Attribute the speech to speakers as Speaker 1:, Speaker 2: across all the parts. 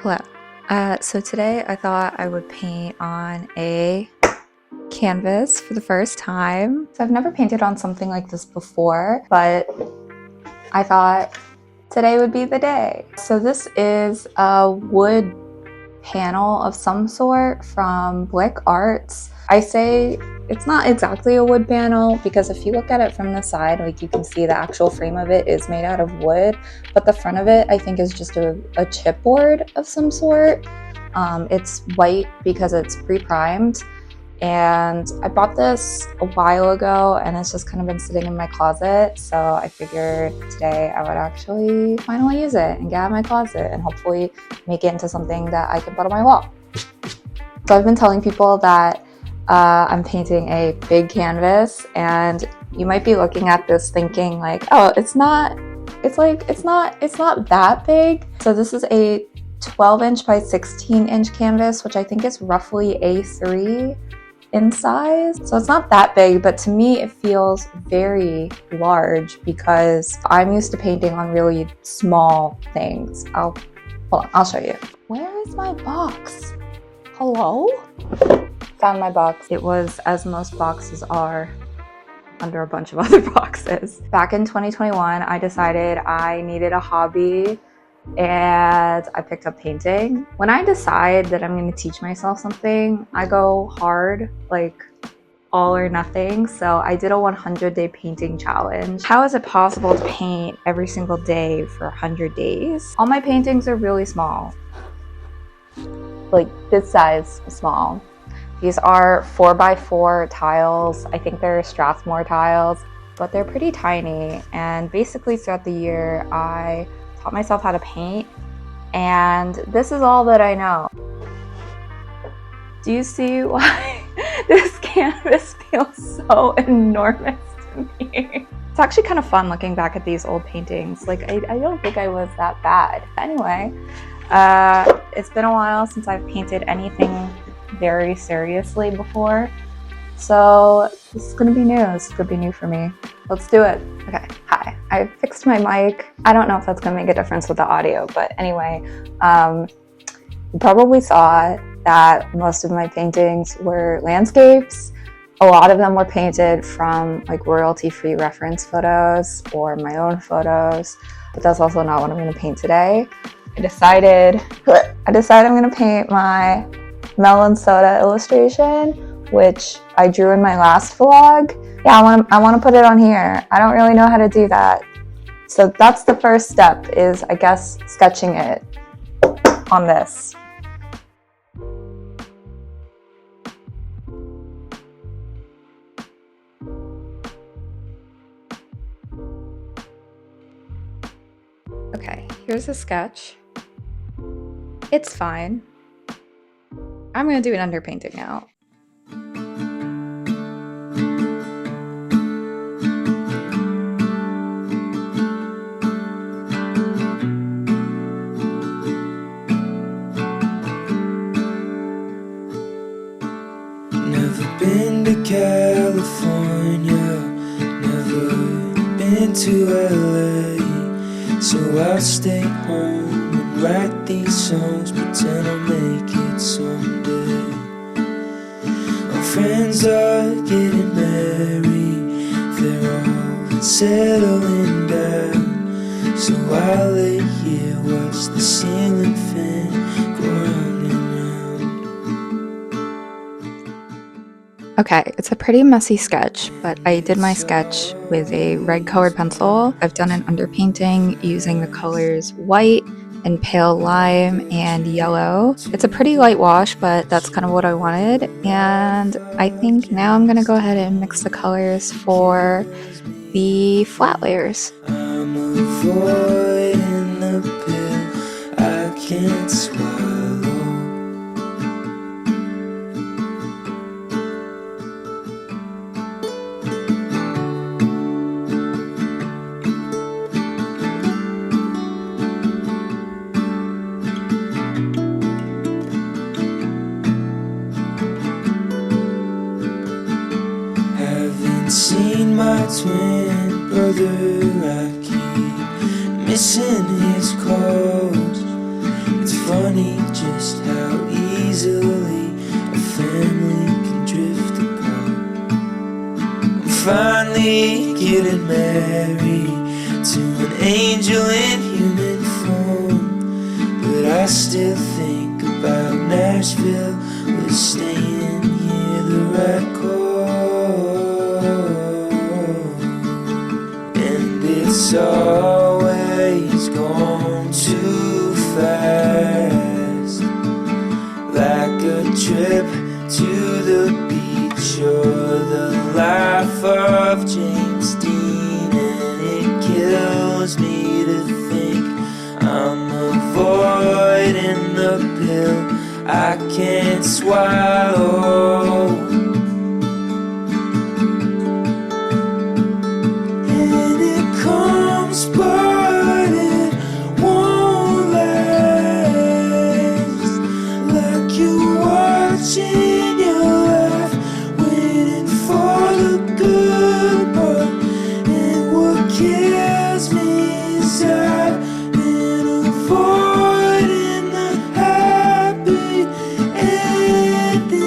Speaker 1: Hello. So today I thought I would paint on a canvas for the first time. So I've never painted on something like this before, but I thought today would be the day. So this is a wood panel of some sort from Blick Arts. I say it's not exactly a wood panel because if you look at it from the side, like you can see the actual frame of it is made out of wood, but the front of it I think is just a chipboard of some sort. It's white because it's pre-primed, and I bought this a while ago and it's just kind of been sitting in my closet, so I figured today I would actually finally use it and get out of my closet and hopefully make it into something that I can put on my wall. So I've been telling people that I'm painting a big canvas, and you might be looking at this thinking like, oh, it's not that big. So this is a 12-inch by 16-inch canvas, which I think is roughly A3 in size. So it's not that big, but to me it feels very large because I'm used to painting on really small things. Hold on, I'll show you. Where is my box? Hello? Found my box. It was, as most boxes are, under a bunch of other boxes. Back in 2021, I decided I needed a hobby and I picked up painting. When I decide that I'm going to teach myself something, I go hard, like all or nothing. So I did a 100-day painting challenge. How is it possible to paint every single day for 100 days? All my paintings are really small, like this size small. These are 4x4 tiles. I think they're Strathmore tiles, but they're pretty tiny. And basically throughout the year, I taught myself how to paint, and this is all that I know. Do you see why this canvas feels so enormous to me? It's actually kind of fun looking back at these old paintings. Like, I don't think I was that bad. Anyway, it's been a while since I've painted anything very seriously before, so this is gonna be new. This is gonna be new for me. Let's do it. Okay, hi. I fixed my mic. I don't know if that's gonna make a difference with the audio, but anyway, you probably saw that most of my paintings were landscapes. A lot of them were painted from like royalty-free reference photos or my own photos, but that's also not what I'm gonna paint today. I decided I'm gonna paint my melon soda illustration, which I drew in my last vlog. Yeah, I want to put it on here. I don't really know how to do that. So that's the first step, is I guess sketching it on this. Okay, here's a sketch. It's fine. I'm gonna do an underpainting now.
Speaker 2: Never been to California, never been to LA, so I'll stay home and write these songs, pretend I'll make it someday. My friends are getting married, they're all settling down, so I lay here, watch the ceiling fan go round and round.
Speaker 1: Okay, it's a pretty messy sketch, but I did my sketch with a red colored pencil. I've done an underpainting using the colors white and pale lime and yellow. It's a pretty light wash, but that's kind of what I wanted. And I think now I'm gonna go ahead and mix the colors for the flat layers.
Speaker 2: I'm avoiding the pill I can't swallow. Haven't seen my twin brother, I keep missing his calls. It's funny finally getting married to an angel in human form. But I still think about Nashville. We're staying here the right call, and it's always gone too fast, like a trip to the beach or the life of James Dean. And it kills me to think I'm avoiding the pill I can't swallow. And it comes, but it won't last, like you watching your life, waiting for the good part. And what kills me is I've been avoiding the happy ending.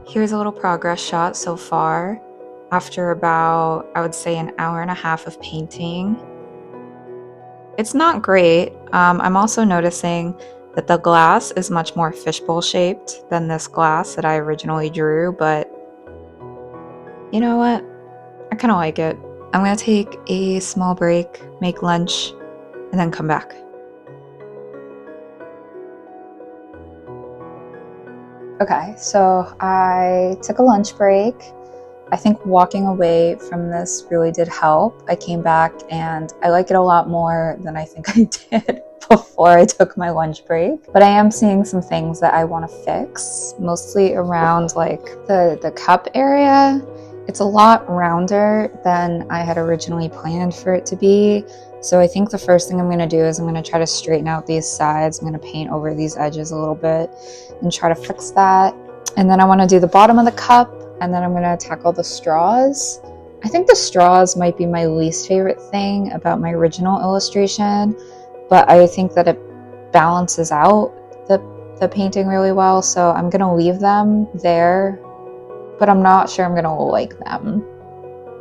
Speaker 1: Here's a little progress shot so far after about, I would say, an hour and a half of painting. It's not great. I'm also noticing that the glass is much more fishbowl shaped than this glass that I originally drew, but you know what? I kind of like it. I'm gonna take a small break, make lunch, and then come back. Okay, so I took a lunch break. I think walking away from this really did help. I came back and I like it a lot more than I think I did before I took my lunch break. But I am seeing some things that I want to fix, mostly around like the cup area. It's a lot rounder than I had originally planned for it to be. So I think the first thing I'm going to do is I'm going to try to straighten out these sides. I'm going to paint over these edges a little bit and try to fix that. And then I want to do the bottom of the cup, and then I'm going to tackle the straws. I think the straws might be my least favorite thing about my original illustration, but I think that it balances out the painting really well. So I'm going to leave them there, but I'm not sure I'm going to like them.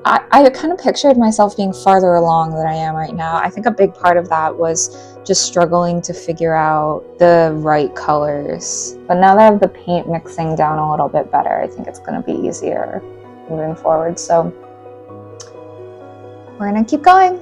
Speaker 1: I kind of pictured myself being farther along than I am right now. I think a big part of that was just struggling to figure out the right colors. But now that I have the paint mixing down a little bit better, I think it's going to be easier moving forward. So we're going to keep going.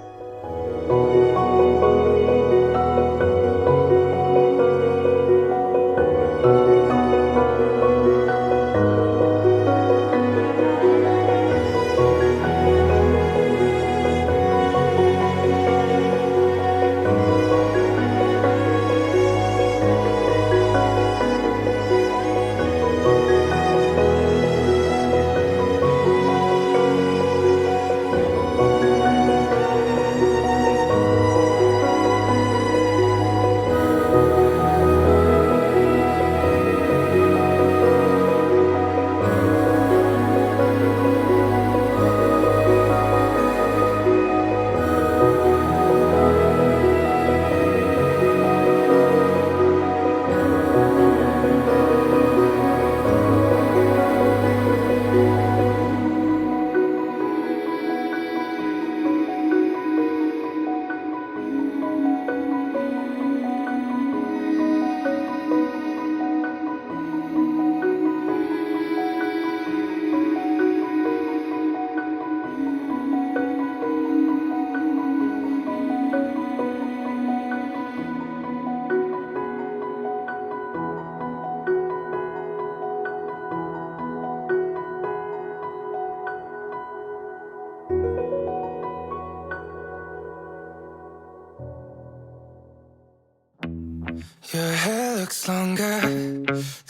Speaker 2: longer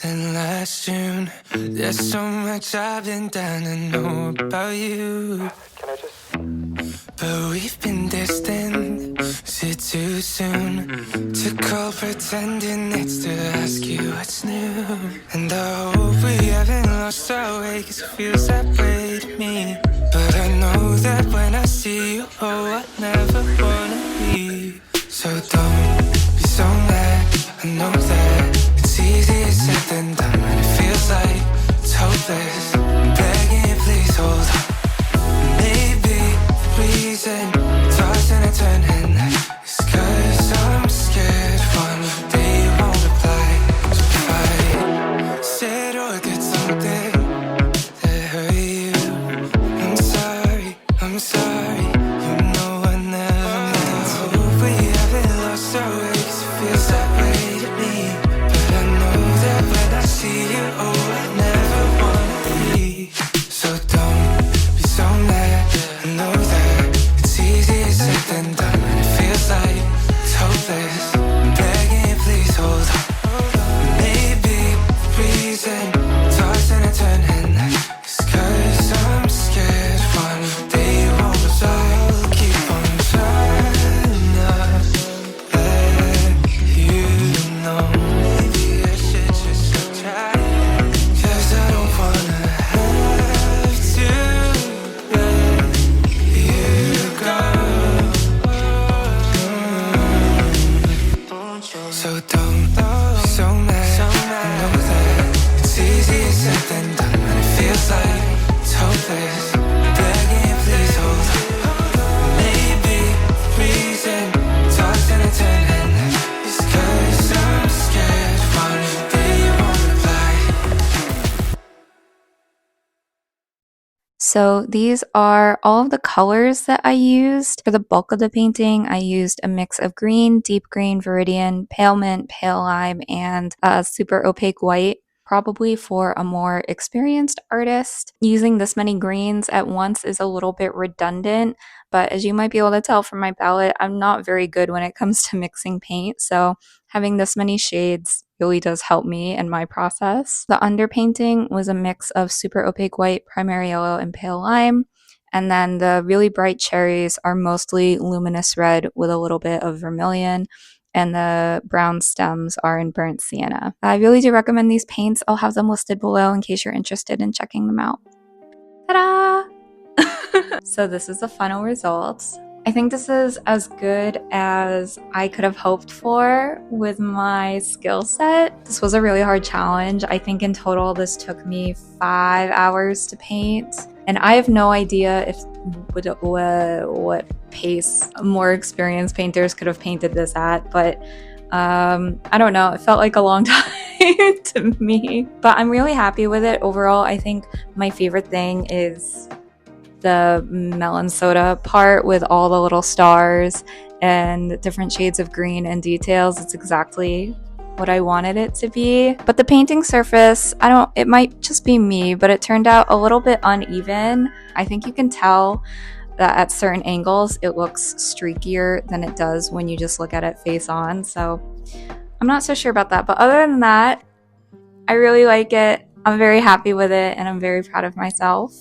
Speaker 2: than last June. There's so much I've been dying to know about you. But we've been distant, is it too soon to call pretending it's to ask you what's new? And I hope we haven't lost our way, cause it feels that way to me. But I know that when I see you, oh, I never wanna leave. So don't be so mad, I know that it's easier said than done. And it feels like it's hopeless, I'm begging you please hold on. Maybe the reason tossing and turning is cause I'm scared one day you won't reply. So if I said or did something that hurt you, I'm sorry, I'm sorry, you know I never meant to. I hope we haven't lost our way, cause it feels that way to me. But I know that when I see you, oh, I never wanna leave. So don't be so mad, I know that it's easier said than done. And it feels like it's hopeless, I'm begging you please hold on. Maybe the reason tossing and turning is cause I'm scared one day you won't reply. I'll keep on trying not let you know. Maybe I should just stop trying, cause I don't wanna have to let you go. So don't be so mad, I know that it's easier said than done. And it feels like it's hopeless, begging you please hold on. Maybe the reason tossing and turning is cause I'm scared one day you won't reply.
Speaker 1: So these are all of the colors that I used. For the bulk of the painting, I used a mix of green, deep green, Viridian, pale mint, pale lime, and super opaque white. Probably for a more experienced artist, using this many greens at once is a little bit redundant, but as you might be able to tell from my palette, I'm not very good when it comes to mixing paint, so having this many shades really does help me in my process. The underpainting was a mix of super opaque white, primary yellow, and pale lime. And then the really bright cherries are mostly luminous red with a little bit of vermilion. And the brown stems are in burnt sienna. I really do recommend these paints. I'll have them listed below in case you're interested in checking them out. Ta-da! So this is the final results. I think this is as good as I could have hoped for with my skill set. This was a really hard challenge. I think in total this took me 5 hours to paint. And I have no idea if what pace more experienced painters could have painted this at, but I don't know. It felt like a long time to me. But I'm really happy with it overall. I think my favorite thing is the melon soda part with all the little stars and different shades of green and details. It's exactly what I wanted it to be. But the painting surface, it might just be me, but it turned out a little bit uneven. I think you can tell that at certain angles it looks streakier than it does when you just look at it face on. So I'm not so sure about that. But other than that, I really like it. I'm very happy with it and I'm very proud of myself.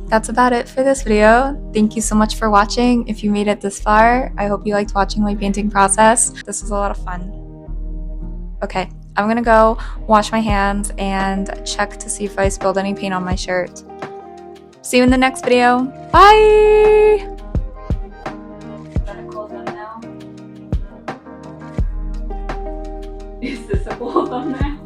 Speaker 1: That's about it for this video. Thank you so much for watching. If you made it this far, I hope you liked watching my painting process. This was a lot of fun. Okay, I'm gonna go wash my hands and check to see if I spilled any paint on my shirt. See you in the next video. Bye! Is this a cool thumbnail?